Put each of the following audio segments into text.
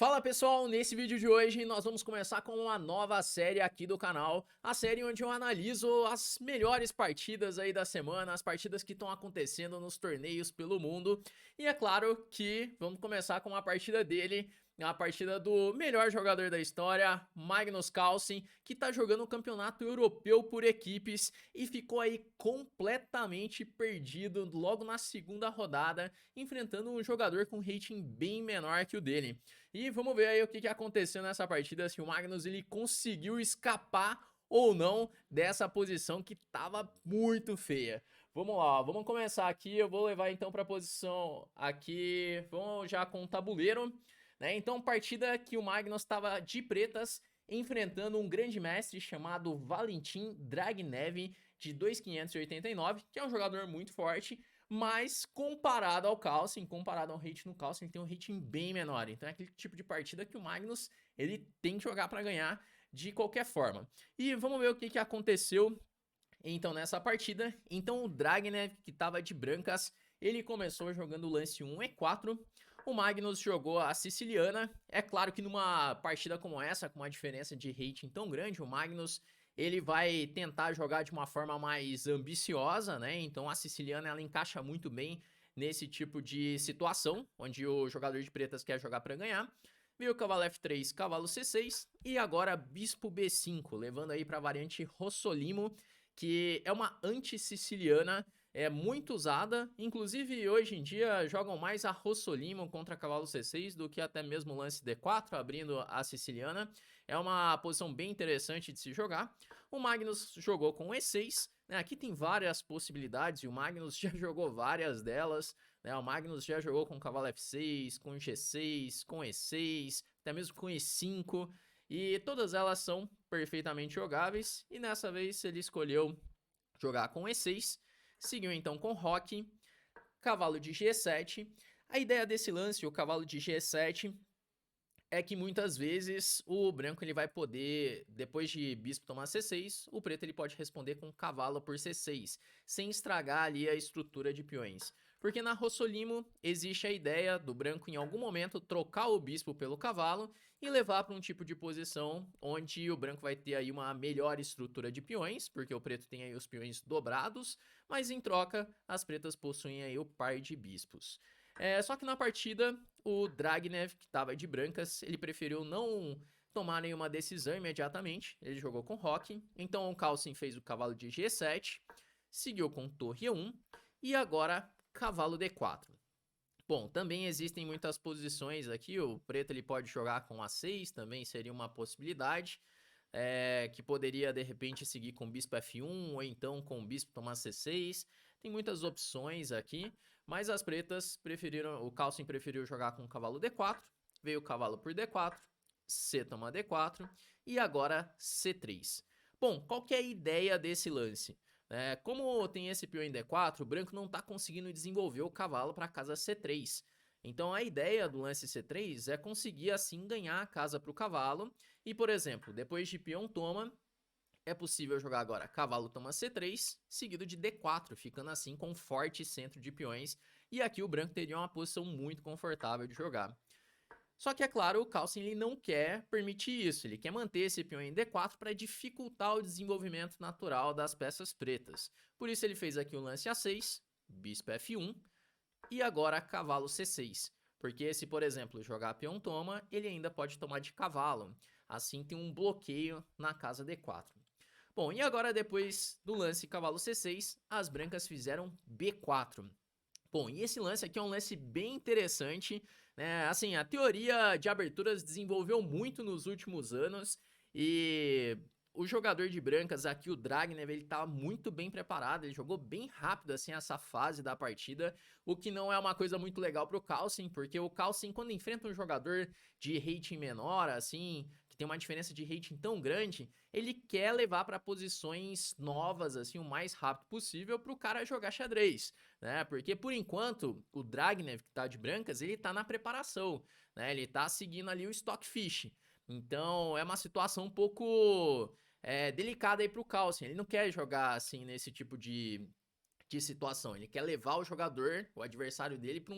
Fala pessoal, nesse vídeo de hoje nós vamos começar com uma nova série aqui do canal, a série onde eu analiso as melhores partidas aí da semana, as partidas que estão acontecendo nos torneios pelo mundo. E é claro que vamos começar com uma partida dele, a partida do melhor jogador da história, Magnus Carlsen, que tá jogando o campeonato europeu por equipes e ficou aí completamente perdido logo na segunda rodada, enfrentando um jogador com rating bem menor que o dele. E vamos ver aí o que aconteceu nessa partida, se o Magnus ele conseguiu escapar ou não dessa posição que tava muito feia. Vamos lá, ó, vamos começar aqui, eu vou levar então para a posição aqui, vamos já com o tabuleiro, né? Então partida que o Magnus estava de pretas, enfrentando um grande mestre chamado Valentin Dragnev, de 2.589, que é um jogador muito forte, mas comparado ao Carlsen, comparado ao rating no Carlsen, ele tem um rating bem menor. Então é aquele tipo de partida que o Magnus ele tem que jogar para ganhar de qualquer forma. E vamos ver o que aconteceu então nessa partida. Então o Dragnev, que estava de brancas, ele começou jogando o lance 1 E4. O Magnus jogou a siciliana. É claro que numa partida como essa, com uma diferença de rating tão grande, o Magnus ele vai tentar jogar de uma forma mais ambiciosa, né? Então a siciliana ela encaixa muito bem nesse tipo de situação, onde o jogador de pretas quer jogar para ganhar. Veio o cavalo F3, cavalo C6 e agora bispo B5, levando aí para a variante Rossolimo, que é uma anti-siciliana, é muito usada, inclusive hoje em dia jogam mais a Rossolimo contra cavalo C6 do que até mesmo o lance D4, abrindo a siciliana. É uma posição bem interessante de se jogar. O Magnus jogou com E6, né? Aqui tem várias possibilidades e o Magnus já jogou várias delas, né? O Magnus já jogou com cavalo F6, com G6, com E6, até mesmo com E5. E todas elas são perfeitamente jogáveis. E nessa vez ele escolheu jogar com E6. Seguiu então com Roque, cavalo de G7. A ideia desse lance, o cavalo de G7, é que muitas vezes o branco ele vai poder, depois de bispo tomar C6, o preto ele pode responder com cavalo por C6, sem estragar ali a estrutura de peões. Porque na Rossolimo existe a ideia do branco em algum momento trocar o bispo pelo cavalo e levar para um tipo de posição onde o branco vai ter aí uma melhor estrutura de peões, porque o preto tem aí os peões dobrados, mas em troca as pretas possuem aí o par de bispos. Só que na partida, o Dragnev, que estava de brancas, ele preferiu não tomar nenhuma decisão imediatamente. Ele jogou com Roque. Então o Carlsen fez o cavalo de G7, seguiu com torre E1 e agora cavalo D4. Bom, também existem muitas posições aqui. O preto ele pode jogar com A6, também seria uma possibilidade. Que poderia de repente seguir com bispo F1 ou então com bispo tomar C6. Tem muitas opções aqui, mas as pretas preferiram, o Carlsen preferiu jogar com o cavalo D4, veio o cavalo por D4, C toma D4 e agora C3. Bom, qual que é a ideia desse lance? Como tem esse peão em D4, o branco não está conseguindo desenvolver o cavalo para a casa C3. Então a ideia do lance C3 é conseguir assim ganhar a casa para o cavalo. E por exemplo, depois de peão toma, é possível jogar agora cavalo toma C3, seguido de D4, ficando assim com um forte centro de peões. E aqui o branco teria uma posição muito confortável de jogar. Só que é claro, o Carlsen ele não quer permitir isso, ele quer manter esse peão em D4 para dificultar o desenvolvimento natural das peças pretas. Por isso ele fez aqui o lance A6, bispo F1, e agora cavalo C6. Porque se, por exemplo, jogar peão toma, ele ainda pode tomar de cavalo. Assim tem um bloqueio na casa D4. Bom, e agora depois do lance cavalo C6, as brancas fizeram B4. Bom, e esse lance aqui é um lance bem interessante, né? Assim, a teoria de aberturas desenvolveu muito nos últimos anos e o jogador de brancas aqui, o Dragnev, ele tá muito bem preparado, ele jogou bem rápido assim essa fase da partida, o que não é uma coisa muito legal pro Carlsen, porque o Carlsen quando enfrenta um jogador de rating menor, assim, que tem uma diferença de rating tão grande, ele quer levar para posições novas assim o mais rápido possível pro cara jogar xadrez, né? Porque por enquanto o Dragnev que tá de brancas, ele tá na preparação, né? Ele tá seguindo ali o Stockfish. Então é uma situação um pouco delicada aí pro Carlsen. Ele não quer jogar assim nesse tipo de situação. Ele quer levar o jogador, o adversário dele, para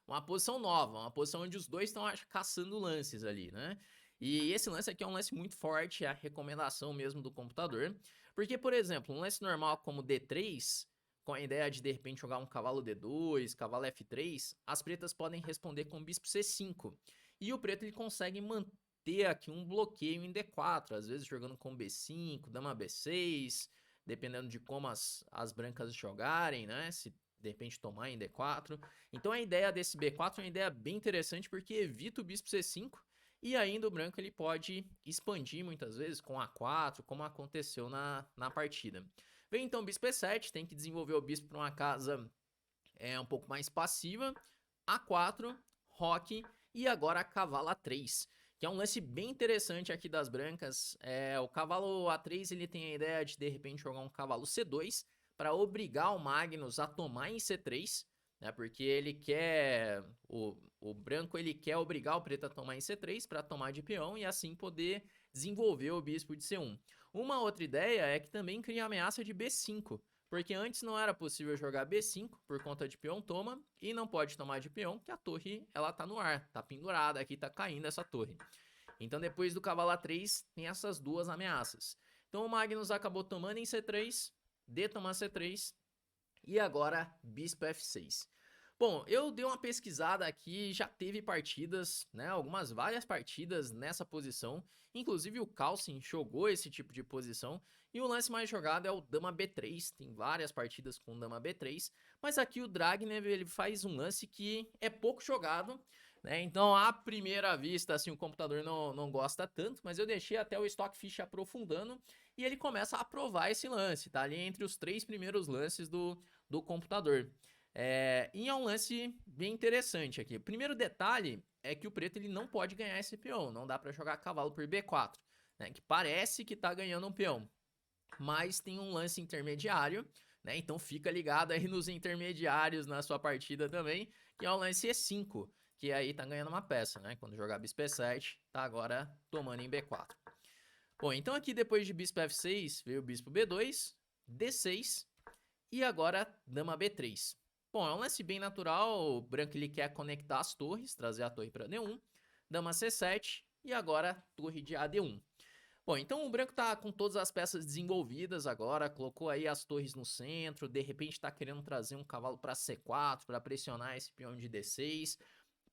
uma posição nova, uma posição onde os dois estão caçando lances ali, né? E esse lance aqui é um lance muito forte, é a recomendação mesmo do computador. Porque, por exemplo, um lance normal como D3, com a ideia de repente jogar um cavalo D2, cavalo F3, as pretas podem responder com bispo C5. E o preto ele consegue manter aqui um bloqueio em D4, às vezes jogando com B5, dama B6, dependendo de como as brancas jogarem, né? Se de repente tomar em D4. Então a ideia desse B4 é uma ideia bem interessante porque evita o bispo C5 e ainda o branco ele pode expandir muitas vezes com A4, como aconteceu na partida. Vem então o bispo E7, tem que desenvolver o bispo para uma casa um pouco mais passiva. A4, roque e agora cavalo A3, que é um lance bem interessante aqui das brancas. O cavalo A3 ele tem a ideia de repente jogar um cavalo C2 para obrigar o Magnus a tomar em C3, né? Porque ele quer o branco ele quer obrigar o preto a tomar em C3 para tomar de peão e assim poder desenvolver o bispo de C1. Uma outra ideia é que também cria ameaça de B5, porque antes não era possível jogar B5 por conta de peão toma e não pode tomar de peão, que a torre ela tá no ar, tá pendurada, aqui tá caindo essa torre. Então depois do cavalo A3 tem essas duas ameaças. Então o Magnus acabou tomando em C3, D toma C3 e agora bispo F6. Bom, eu dei uma pesquisada aqui, já teve partidas, né, várias partidas nessa posição, inclusive o Carlsen jogou esse tipo de posição, e o lance mais jogado é o dama B3, tem várias partidas com dama B3, mas aqui o Dragnev ele faz um lance que é pouco jogado, né, então à primeira vista, assim, o computador não gosta tanto, mas eu deixei até o Stockfish aprofundando, e ele começa a aprovar esse lance, tá ali entre os 3 primeiros lances do computador. E é um lance bem interessante aqui. O primeiro detalhe é que o preto ele não pode ganhar esse peão. Não dá para jogar cavalo por B4, né? Que parece que tá ganhando um peão. Mas tem um lance intermediário, né? Então fica ligado aí nos intermediários na sua partida também, que é o lance E5, que aí tá ganhando uma peça, né? Quando jogar bispo E7, tá agora tomando em B4. Bom, então aqui depois de bispo F6, veio o bispo B2, D6 e agora dama B3. Bom, é um lance bem natural, o branco ele quer conectar as torres, trazer a torre para D1, dama C7 e agora torre de AD1. Bom, então o branco tá com todas as peças desenvolvidas agora, colocou aí as torres no centro, de repente tá querendo trazer um cavalo para C4 para pressionar esse peão de D6.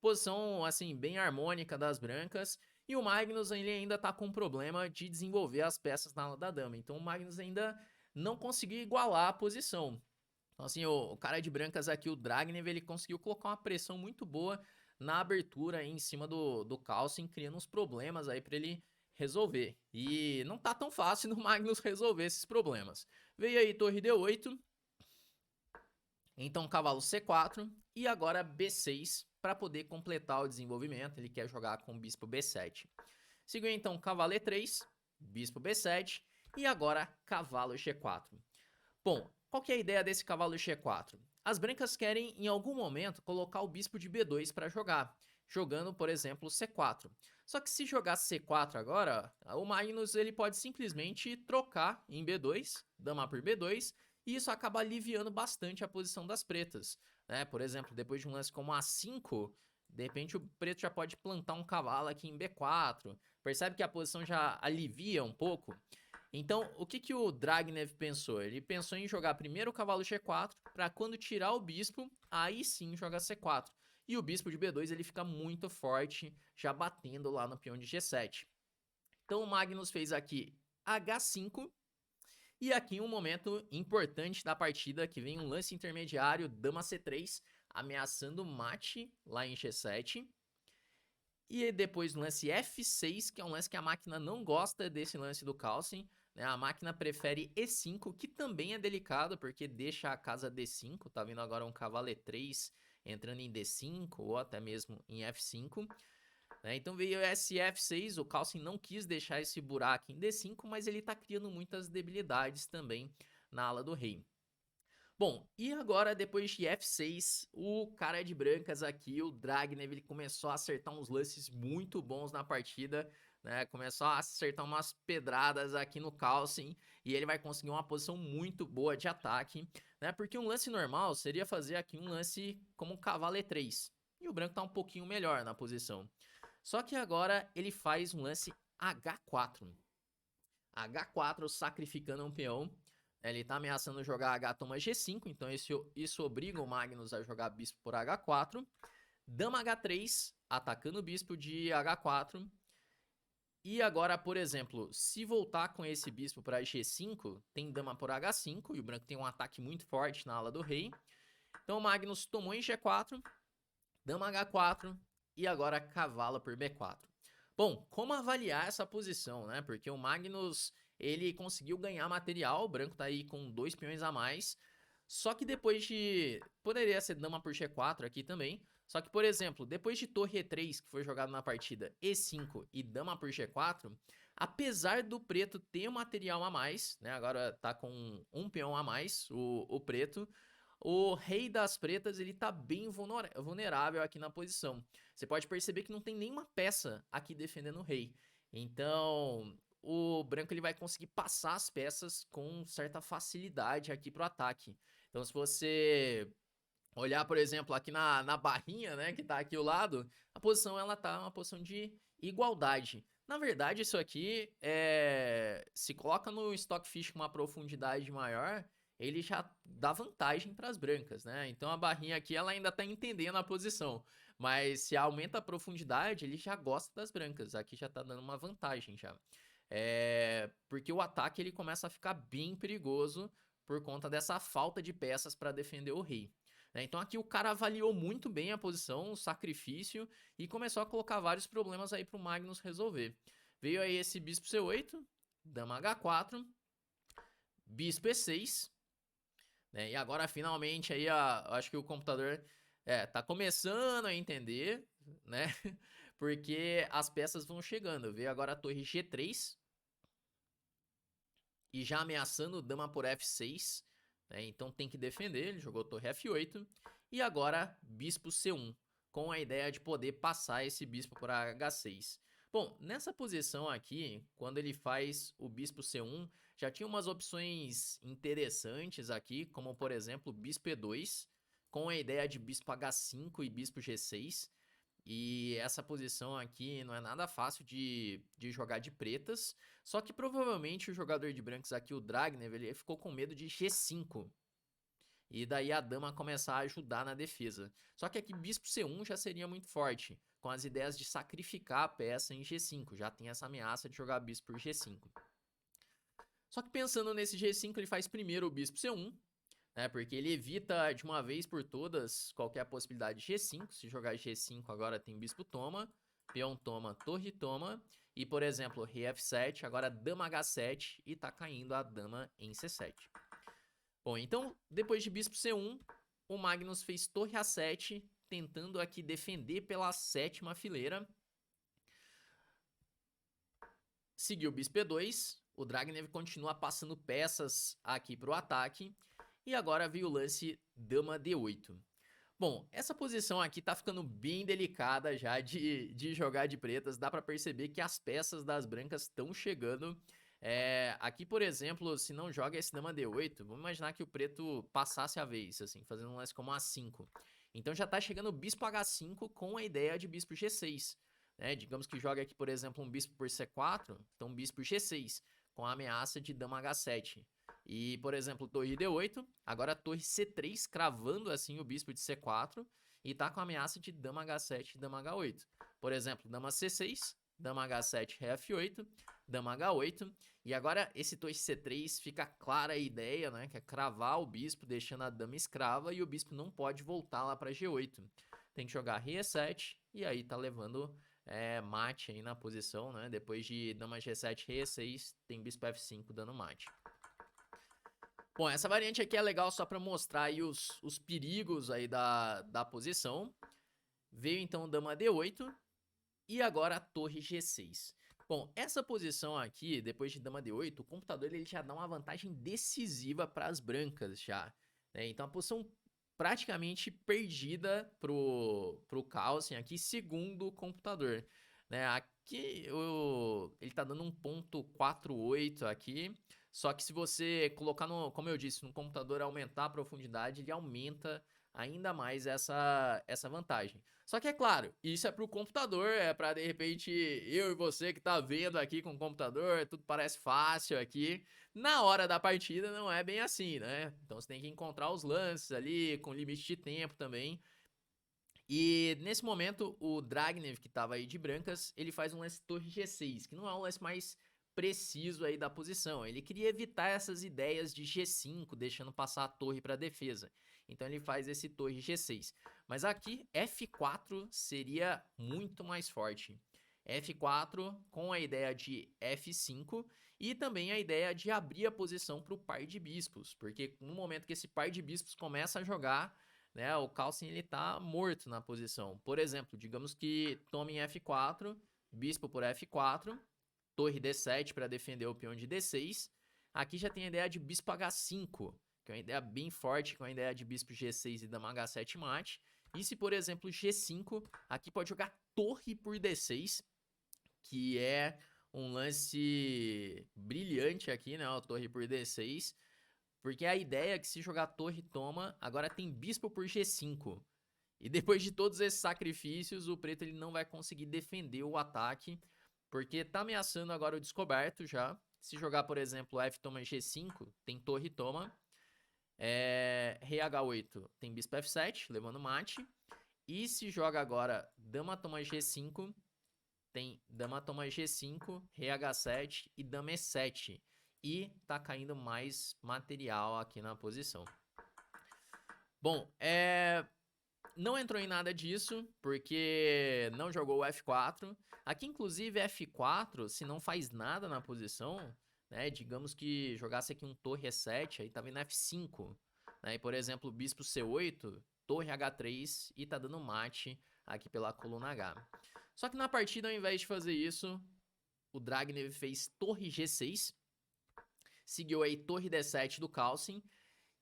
Posição assim bem harmônica das brancas. E o Magnus ele ainda tá com um problema de desenvolver as peças na ala da dama. Então o Magnus ainda não conseguiu igualar a posição. Então, assim, o cara de brancas aqui, o Dragnev, ele conseguiu colocar uma pressão muito boa na abertura aí em cima do Carlsen, criando uns problemas aí pra ele resolver. E não tá tão fácil no Magnus resolver esses problemas. Veio aí torre D8, então cavalo C4 e agora B6 para poder completar o desenvolvimento. Ele quer jogar com bispo B7. Seguiu então cavalo E3, bispo B7 e agora cavalo G4. Bom, qual que é a ideia desse cavalo G4? As brancas querem, em algum momento, colocar o bispo de B2 para jogar, jogando, por exemplo, C4. Só que se jogar C4 agora, o Magnus ele pode simplesmente trocar em B2, dama por B2, e isso acaba aliviando bastante a posição das pretas, né? Por exemplo, depois de um lance como A5, de repente o preto já pode plantar um cavalo aqui em B4. Percebe que a posição já alivia um pouco? Então, o que o Dragnev pensou? Ele pensou em jogar primeiro o cavalo G4, para quando tirar o bispo, aí sim jogar C4. E o bispo de B2 ele fica muito forte, já batendo lá no peão de G7. Então o Magnus fez aqui H5, e aqui um momento importante da partida, que vem um lance intermediário, dama C3, ameaçando mate lá em G7. E depois no lance F6, que é um lance que a máquina não gosta desse lance do Carlsen, né? A máquina prefere E5, que também é delicado, porque deixa a casa D5, tá vendo agora um cavalo E3 entrando em D5, ou até mesmo em F5. Né? Então veio esse F6, o Carlsen não quis deixar esse buraco em D5, mas ele tá criando muitas debilidades também na ala do rei. Bom, e agora depois de F6, o cara de brancas aqui, o Dragnev, ele começou a acertar uns lances muito bons na partida, né? Começou a acertar umas pedradas aqui no Carlsen e ele vai conseguir uma posição muito boa de ataque, né? Porque um lance normal seria fazer aqui um lance como um cavalo E3. e o branco tá um pouquinho melhor na posição. Só que agora ele faz um lance H4. H4 sacrificando um peão. Ele tá ameaçando jogar H toma G5, então isso obriga o Magnus a jogar bispo por H4. Dama H3, atacando o bispo de H4. E agora, por exemplo, se voltar com esse bispo para G5, tem dama por H5, e o branco tem um ataque muito forte na ala do rei. Então o Magnus tomou em G4, dama H4 e agora cavalo por B4. Bom, como avaliar essa posição, né? Porque o Magnus, ele conseguiu ganhar material, o branco tá aí com 2 peões a mais. Só que depois de... Poderia ser dama por G4 aqui também. Só que, por exemplo, depois de torre E3, que foi jogado na partida, E5 e dama por G4, apesar do preto ter um material a mais, né? Agora tá com um peão a mais, o preto. O rei das pretas, ele tá bem vulnerável aqui na posição. Você pode perceber que não tem nenhuma peça aqui defendendo o rei. Então, o branco ele vai conseguir passar as peças com certa facilidade aqui pro ataque. Então, se você olhar, por exemplo, aqui na barrinha, né, que tá aqui ao lado, a posição ela tá uma posição de igualdade. Na verdade, isso aqui se coloca no Stockfish com uma profundidade maior, ele já dá vantagem para as brancas, né? Então a barrinha aqui ela ainda tá entendendo a posição, mas se aumenta a profundidade, ele já gosta das brancas. Aqui já tá dando uma vantagem já. Porque o ataque ele começa a ficar bem perigoso por conta dessa falta de peças para defender o rei. Então aqui o cara avaliou muito bem a posição, o sacrifício, e começou a colocar vários problemas aí pro Magnus resolver. Veio aí esse bispo C8, dama H4, bispo E6, né? E agora finalmente aí acho que o computador tá começando a entender, né? Porque as peças vão chegando. Veio agora a torre G3 e já ameaçando dama por F6, né? Então tem que defender. Ele jogou torre F8 e agora bispo C1, com a ideia de poder passar esse bispo por H6. Bom, nessa posição aqui, quando ele faz o bispo C1, já tinha umas opções interessantes aqui, como por exemplo bispo E2, com a ideia de bispo H5 e bispo G6. E essa posição aqui não é nada fácil de jogar de pretas. Só que provavelmente o jogador de brancos aqui, o Dragnev, ele ficou com medo de G5. E daí a dama começar a ajudar na defesa. Só que aqui bispo C1 já seria muito forte, com as ideias de sacrificar a peça em G5. Já tem essa ameaça de jogar bispo por G5. Só que pensando nesse G5, ele faz primeiro o bispo C1, né? Porque ele evita de uma vez por todas qualquer possibilidade de G5. Se jogar G5 agora tem bispo toma, peão toma, torre toma. E, por exemplo, rei F7, agora dama H7 e tá caindo a dama em C7. Bom, então, depois de bispo C1, o Magnus fez torre A7, tentando aqui defender pela 7ª fileira. Seguiu o bispo E2, o Dragnev continua passando peças aqui para o ataque. E agora veio o lance dama D8. Bom, essa posição aqui tá ficando bem delicada já de jogar de pretas. Dá para perceber que as peças das brancas estão chegando. Aqui, por exemplo, se não joga esse dama D8, vamos imaginar que o preto passasse a vez, assim, fazendo um lance como A5. Então já tá chegando o bispo H5 com a ideia de bispo G6. Né? Digamos que joga aqui, por exemplo, um bispo por C4, então bispo G6, com a ameaça de dama H7. E, por exemplo, torre D8, agora torre C3, cravando assim o bispo de C4, e tá com a ameaça de dama H7 e dama H8. Por exemplo, dama C6, dama H7, rei F8, dama H8, e agora esse torre C3 fica clara a ideia, né, que é cravar o bispo, deixando a dama escrava, e o bispo não pode voltar lá para G8. Tem que jogar rei E7, e aí tá levando mate aí na posição, né, depois de dama G7, rei E6, tem bispo F5 dando mate. Bom, essa variante aqui é legal só para mostrar aí os perigos aí da posição. Veio então dama D8 e agora a torre G6. Bom, essa posição aqui, depois de dama D8, o computador ele já dá uma vantagem decisiva para as brancas já. Né? Então a posição praticamente perdida pro Carlsen aqui, segundo o computador. Né? Aqui ele tá dando 1.48 aqui. Só que se você colocar, como eu disse, no computador aumentar a profundidade, ele aumenta ainda mais essa vantagem. Só que é claro, isso é pro computador, é pra de repente eu e você que tá vendo aqui com o computador, tudo parece fácil aqui. Na hora da partida não é bem assim, né? Então você tem que encontrar os lances ali, com limite de tempo também. E nesse momento, o Dragnev, que tava aí de brancas, ele faz um lance torre G6, que não é um lance mais preciso aí da posição. Ele queria evitar essas ideias de G5, deixando passar a torre para defesa. Então ele faz esse torre G6. Mas aqui, F4 seria muito mais forte. F4 com a ideia de F5 e também a ideia de abrir a posição para o par de bispos, porque no momento que esse par de bispos começa a jogar, né, o Calcin ele tá morto na posição. Por exemplo, digamos que tome em F4, bispo por F4, torre D7 para defender o peão de D6. Aqui já tem a ideia de bispo H5, que é uma ideia bem forte, com a ideia de bispo G6 e dama H7 mate. E se, por exemplo, G5, aqui pode jogar torre por D6, que é um lance brilhante aqui, né, a torre por D6. Porque a ideia é que se jogar torre toma, agora tem bispo por G5. E depois de todos esses sacrifícios, o preto ele não vai conseguir defender o ataque, porque tá ameaçando agora o descoberto já. Se jogar, por exemplo, F toma G5, tem torre toma. Rei H8 tem bispo F7, levando mate. E se joga agora dama toma G5, tem dama toma G5, rei H7 e dama E7. E tá caindo mais material aqui na posição. Bom, não entrou em nada disso, porque não jogou o F4. Aqui, inclusive, F4, se não faz nada na posição, né? Digamos que jogasse aqui um torre E7, aí tá vindo F5. Né, e, por exemplo, bispo C8, torre H3 e tá dando mate aqui pela coluna H. Só que na partida, ao invés de fazer isso, o Dragnev fez torre G6, seguiu aí torre D7 do Calcin,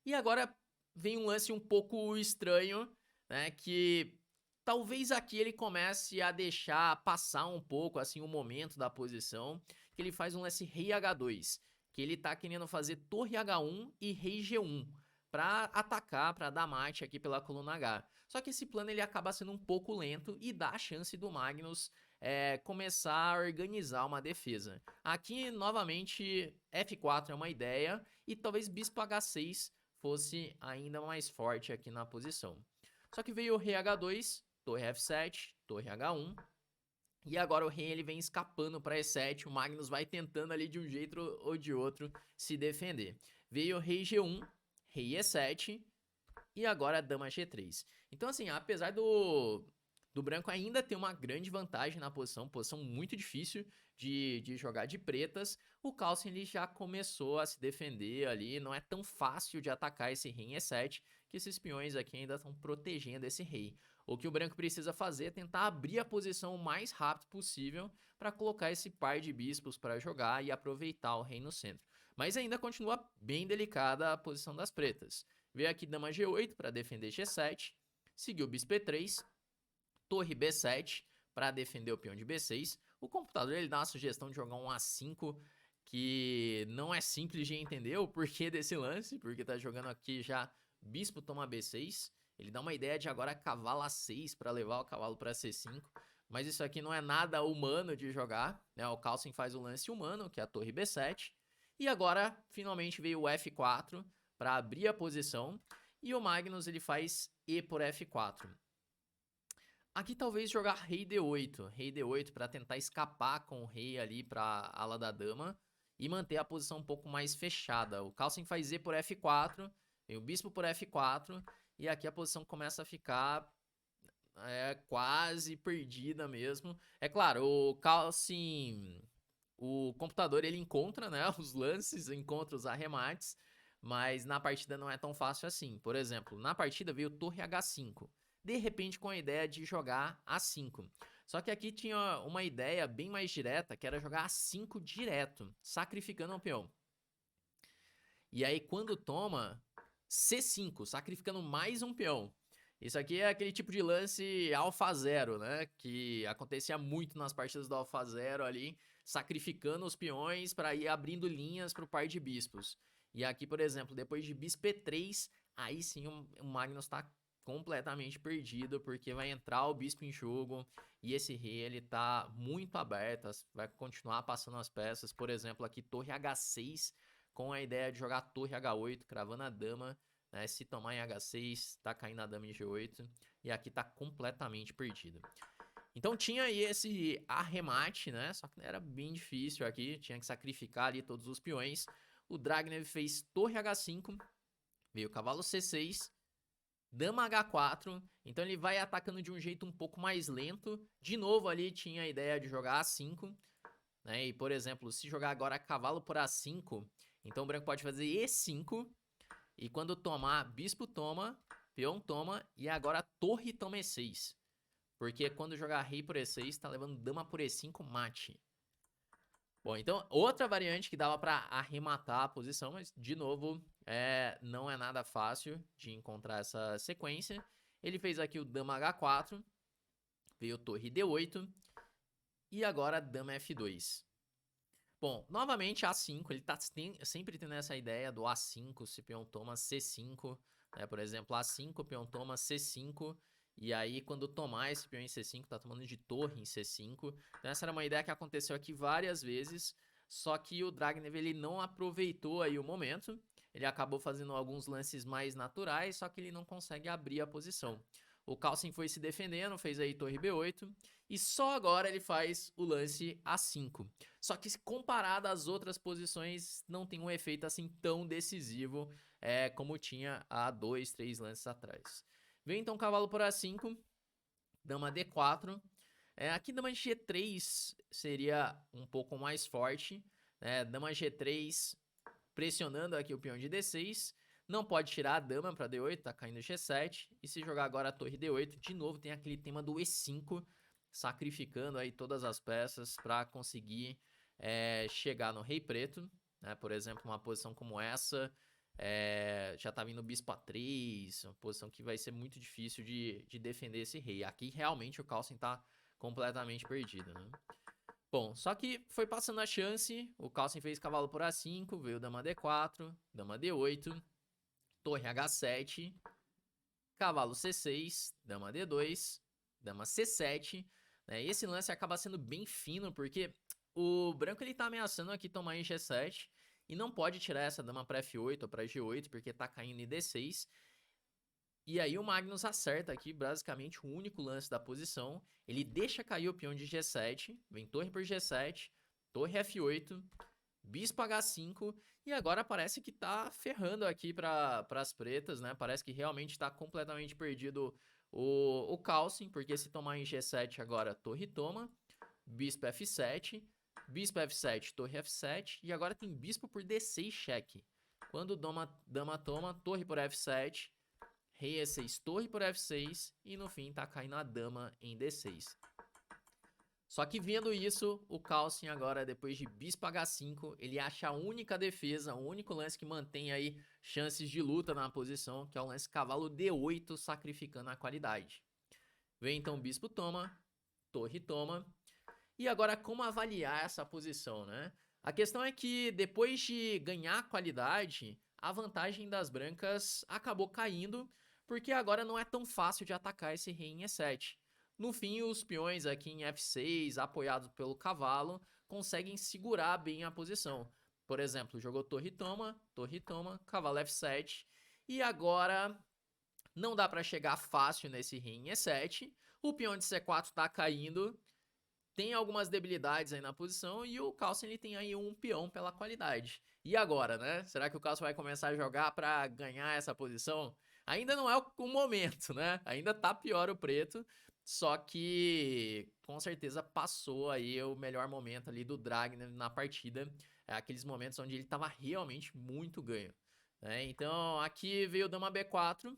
e agora vem um lance um pouco estranho, né, que talvez aqui ele comece a deixar passar um pouco assim o momento da posição, que ele faz um lance rei H2, que ele tá querendo fazer torre H1 e rei G1 para atacar, para dar mate aqui pela coluna H. Só que esse plano ele acaba sendo um pouco lento e dá a chance do Magnus começar a organizar uma defesa. Aqui, novamente, F4 é uma ideia e talvez bispo H6 fosse ainda mais forte aqui na posição. Só que veio o rei H2, torre F7, torre H1. E agora o rei ele vem escapando para E7, o Magnus vai tentando ali de um jeito ou de outro se defender. Veio o rei G1, rei E7 e agora dama G3. Então assim, apesar do branco ainda ter uma grande vantagem na posição muito difícil de jogar de pretas, o Calcin ele já começou a se defender ali, não é tão fácil de atacar esse rei em E7, que esses peões aqui ainda estão protegendo esse rei. O que o branco precisa fazer é tentar abrir a posição o mais rápido possível para colocar esse par de bispos para jogar e aproveitar o rei no centro. Mas ainda continua bem delicada a posição das pretas. Veio aqui dama G8 para defender G7, seguiu bispo E3, torre B7 para defender o peão de B6. O computador ele dá uma sugestão de jogar um A5 que não é simples de entender o porquê desse lance, porque tá jogando aqui já bispo toma B6. Ele dá uma ideia de agora cavalo A6 para levar o cavalo para C5. Mas isso aqui não é nada humano de jogar, né? O Calcin faz o lance humano, que é a torre B7. E agora, finalmente, veio o F4 para abrir a posição. E o Magnus ele faz E por F4. Aqui talvez jogar rei D8 para tentar escapar com o rei ali para a ala da dama e manter a posição um pouco mais fechada. O Calcin faz Z por F4, vem o bispo por F4 e aqui a posição começa a ficar quase perdida mesmo. É claro, o Calcin, o computador ele encontra, né, os lances, encontra os arremates, mas na partida não é tão fácil assim. Por exemplo, na partida veio torre H5. De repente com a ideia de jogar A5. Só que aqui tinha uma ideia bem mais direta, que era jogar A5 direto, sacrificando um peão. E aí quando toma C5, sacrificando mais um peão. Isso aqui é aquele tipo de lance Alpha Zero, né? Que acontecia muito nas partidas do Alpha Zero ali, sacrificando os peões para ir abrindo linhas para o par de bispos. E aqui, por exemplo, depois de bispo E3, aí sim o Magnus está completamente perdido, porque vai entrar o bispo em jogo e esse rei ele tá muito aberto, vai continuar passando as peças, por exemplo, aqui torre H6 com a ideia de jogar torre H8, cravando a dama, né? Se tomar em H6, tá caindo a dama em G8 e aqui tá completamente perdido. Então tinha aí esse arremate, né? Só que era bem difícil aqui, tinha que sacrificar ali todos os peões. O Dragnev fez torre H5, veio cavalo C6, dama H4, então ele vai atacando de um jeito um pouco mais lento. De novo ali tinha a ideia de jogar A5, né? E por exemplo, se jogar agora cavalo por A5, então o branco pode fazer E5, e quando tomar, bispo toma, peão toma, e agora torre toma E6. Porque quando jogar rei por E6, tá levando dama por E5, mate. Bom, então, outra variante que dava pra arrematar a posição, mas, de novo, não é nada fácil de encontrar essa sequência. Ele fez aqui o dama H4, veio torre D8, e agora dama F2. Bom, novamente A5, ele tá sempre tendo essa ideia do A5, se peão toma C5, né? Por exemplo, A5, peão toma C5, e aí quando tomar esse peão em C5, tá tomando de torre em C5. Então essa era uma ideia que aconteceu aqui várias vezes, só que o Dragnev ele não aproveitou aí o momento, ele acabou fazendo alguns lances mais naturais, só que ele não consegue abrir a posição. O Carlsen foi se defendendo, fez aí torre B8, e só agora ele faz o lance A5. Só que comparado às outras posições, não tem um efeito assim tão decisivo como tinha há 2, 3 lances atrás. Vem então cavalo por A5, dama D4. Aqui dama G3 seria um pouco mais forte, né? Dama G3 pressionando aqui o peão de D6. Não pode tirar a dama para D8, tá caindo G7. E se jogar agora a torre D8, de novo tem aquele tema do E5, sacrificando aí todas as peças para conseguir chegar no rei preto, né? Por exemplo, uma posição como essa, já tá vindo bispo A3, uma posição que vai ser muito difícil de defender esse rei. Aqui realmente o Carlsen tá completamente perdido, né? Bom, só que foi passando a chance, o Carlsen fez cavalo por A5, veio dama D4, dama D8, torre H7, cavalo C6, dama D2, dama C7, né? E esse lance acaba sendo bem fino, porque o branco ele tá ameaçando aqui tomar em G7, e não pode tirar essa dama para F8 ou para G8, porque tá caindo em D6. E aí o Magnus acerta aqui basicamente o único lance da posição. Ele deixa cair o peão de G7, vem torre por G7, torre F8, bispo H5, e agora parece que tá ferrando aqui para as pretas, né? Parece que realmente tá completamente perdido o Carlsen, porque se tomar em G7 agora, torre toma, bispo F7, bispo F7, torre F7, e agora tem bispo por D6 cheque. Quando dama toma, torre por F7, rei E6, torre por F6, e no fim tá caindo a dama em D6. Só que vendo isso, o Carlsen agora, depois de bispo H5, ele acha a única defesa, o único lance que mantém aí chances de luta na posição, que é o lance cavalo D8, sacrificando a qualidade. Vem então bispo toma, torre toma. E agora como avaliar essa posição, né? A questão é que depois de ganhar qualidade, a vantagem das brancas acabou caindo, porque agora não é tão fácil de atacar esse rei em E7. No fim, os peões aqui em F6, apoiados pelo cavalo, conseguem segurar bem a posição. Por exemplo, jogou torre toma, cavalo F7, e agora não dá para chegar fácil nesse rei em E7. O peão de C4 tá caindo, tem algumas debilidades aí na posição, e o Carlsen ele tem aí um peão pela qualidade. E agora, né? Será que o Carlsen vai começar a jogar para ganhar essa posição? Ainda não é o momento, né? Ainda tá pior o preto, só que com certeza passou aí o melhor momento ali do Dragnev na partida. Aqueles momentos onde ele tava realmente muito ganho, né? Então aqui veio dama B4,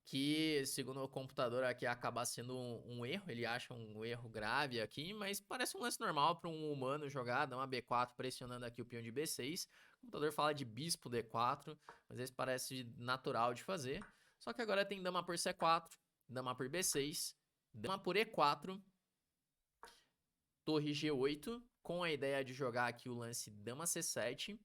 que segundo o computador aqui acaba sendo um erro, ele acha um erro grave aqui, mas parece um lance normal para um humano jogar, dama B4 pressionando aqui o peão de B6. O computador fala de bispo D4, mas esse parece natural de fazer. Só que agora tem dama por C4, dama por B6, dama por E4, torre G8, com a ideia de jogar aqui o lance dama C7.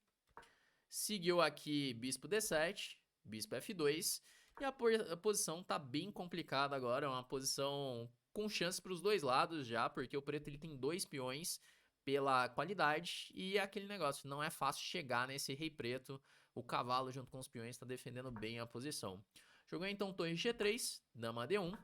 Seguiu aqui bispo D7, bispo F2. E a posição tá bem complicada agora, é uma posição com chance para os dois lados já, porque o preto ele tem 2 peões pela qualidade e é aquele negócio, não é fácil chegar nesse rei preto, o cavalo junto com os peões está defendendo bem a posição. Jogou então torre G3, dama D1,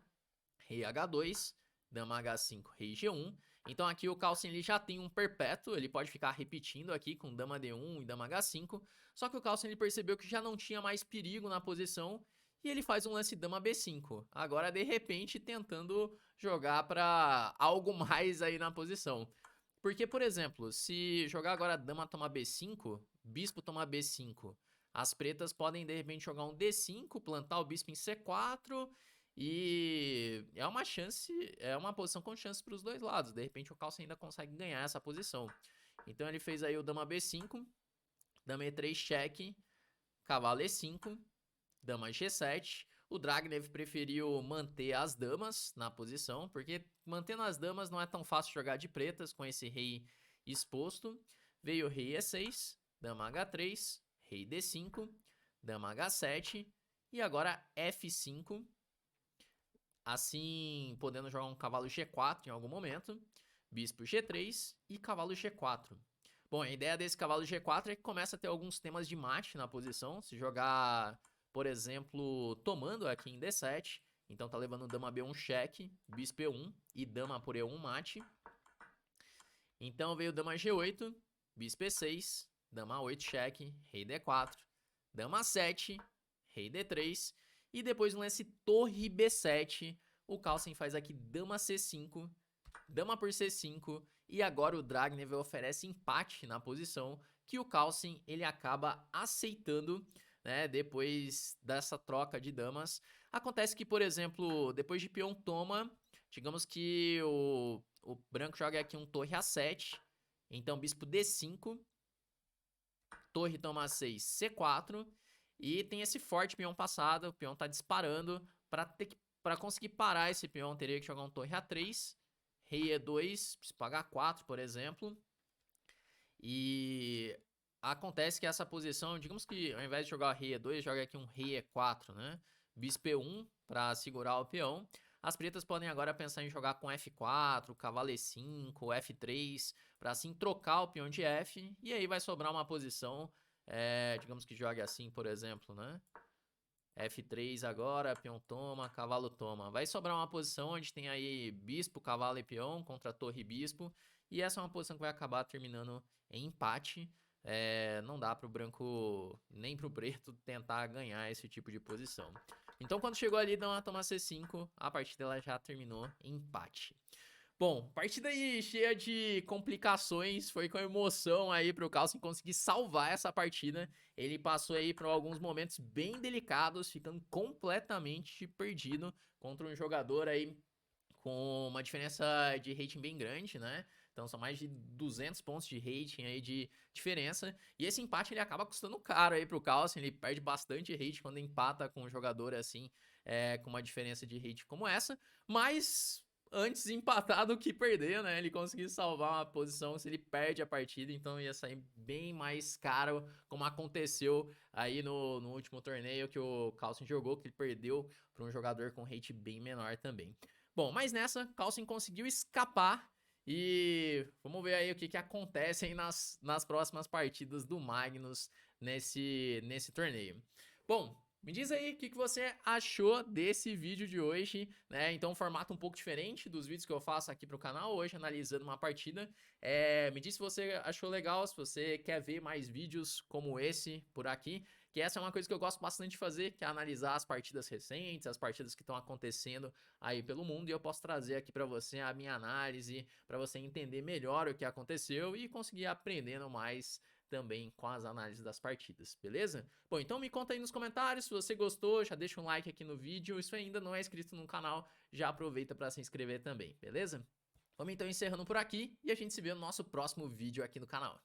rei H2, dama H5, rei G1. Então aqui o Carlsen ele já tem um perpétuo, ele pode ficar repetindo aqui com dama D1 e dama H5, só que o Carlsen ele percebeu que já não tinha mais perigo na posição e ele faz um lance dama B5. Agora de repente tentando jogar para algo mais aí na posição. Porque, por exemplo, se jogar agora dama toma B5, bispo toma B5, as pretas podem de repente jogar um D5, plantar o bispo em C4 e é uma chance, é uma posição com chance para os dois lados. De repente o Carlsen ainda consegue ganhar essa posição. Então ele fez aí o dama B5, dama E3 cheque, cavalo E5, dama G7. O Dragnev preferiu manter as damas na posição, porque mantendo as damas não é tão fácil jogar de pretas com esse rei exposto. Veio o rei E6, dama H3, rei D5, dama H7 e agora F5. Assim, podendo jogar um cavalo G4 em algum momento, bispo G3 e cavalo G4. Bom, a ideia desse cavalo G4 é que começa a ter alguns temas de mate na posição. Se jogar, por exemplo, tomando aqui em D7, então tá levando dama B1 cheque, bispo E1 e dama por E1 mate. Então veio dama G8, bispo E6, dama 8 cheque, rei D4, dama 7, rei D3 e depois no lance torre B7, o Carlsen faz aqui dama C5, dama por C5 e agora o Dragnev oferece empate na posição que o Carlsen ele acaba aceitando, né, depois dessa troca de damas. Acontece que, por exemplo, depois de peão toma, digamos que o branco joga aqui um torre A7, então bispo D5, torre toma 6, C4, e tem esse forte peão passado, o peão tá disparando, para conseguir parar esse peão teria que jogar um torre A3, rei E2, bispo H4, por exemplo. E acontece que essa posição, digamos que ao invés de jogar rei E2, joga aqui um rei E4, né? Bispo E1 para segurar o peão. As pretas podem agora pensar em jogar com F4, cavalo E5, F3, para assim trocar o peão de F. E aí vai sobrar uma posição, digamos que jogue assim, por exemplo, né? F3 agora, peão toma, cavalo toma. Vai sobrar uma posição onde tem aí bispo, cavalo e peão contra torre e bispo. E essa é uma posição que vai acabar terminando em empate. Não dá pro branco nem pro preto tentar ganhar esse tipo de posição. Então quando chegou ali, dá uma toma C5, a partida ela já terminou em empate. Bom, partida aí cheia de complicações, foi com emoção aí pro Carlsen conseguir salvar essa partida. Ele passou aí por alguns momentos bem delicados, ficando completamente perdido contra um jogador aí com uma diferença de rating bem grande, né? Então são mais de 200 pontos de rating aí de diferença. E esse empate ele acaba custando caro aí pro Carlsen, ele perde bastante rating quando empata com um jogador assim, com uma diferença de rating como essa. Mas antes empatar do que perder, né? Ele conseguiu salvar uma posição se ele perde a partida, então ia sair bem mais caro, como aconteceu aí no último torneio que o Carlsen jogou, que ele perdeu para um jogador com rate bem menor também. Bom, mas nessa, Carlsen conseguiu escapar e vamos ver aí o que acontece aí nas próximas partidas do Magnus nesse torneio. Bom, me diz aí o que você achou desse vídeo de hoje, né? Então, um formato um pouco diferente dos vídeos que eu faço aqui pro canal, hoje analisando uma partida. Me diz se você achou legal, se você quer ver mais vídeos como esse por aqui, que essa é uma coisa que eu gosto bastante de fazer, que é analisar as partidas recentes, as partidas que estão acontecendo aí pelo mundo, e eu posso trazer aqui pra você a minha análise, pra você entender melhor o que aconteceu e conseguir aprendendo mais também com as análises das partidas, beleza? Bom, então me conta aí nos comentários se você gostou, já deixa um like aqui no vídeo, se ainda não é inscrito no canal, já aproveita para se inscrever também, beleza? Vamos então encerrando por aqui e a gente se vê no nosso próximo vídeo aqui no canal.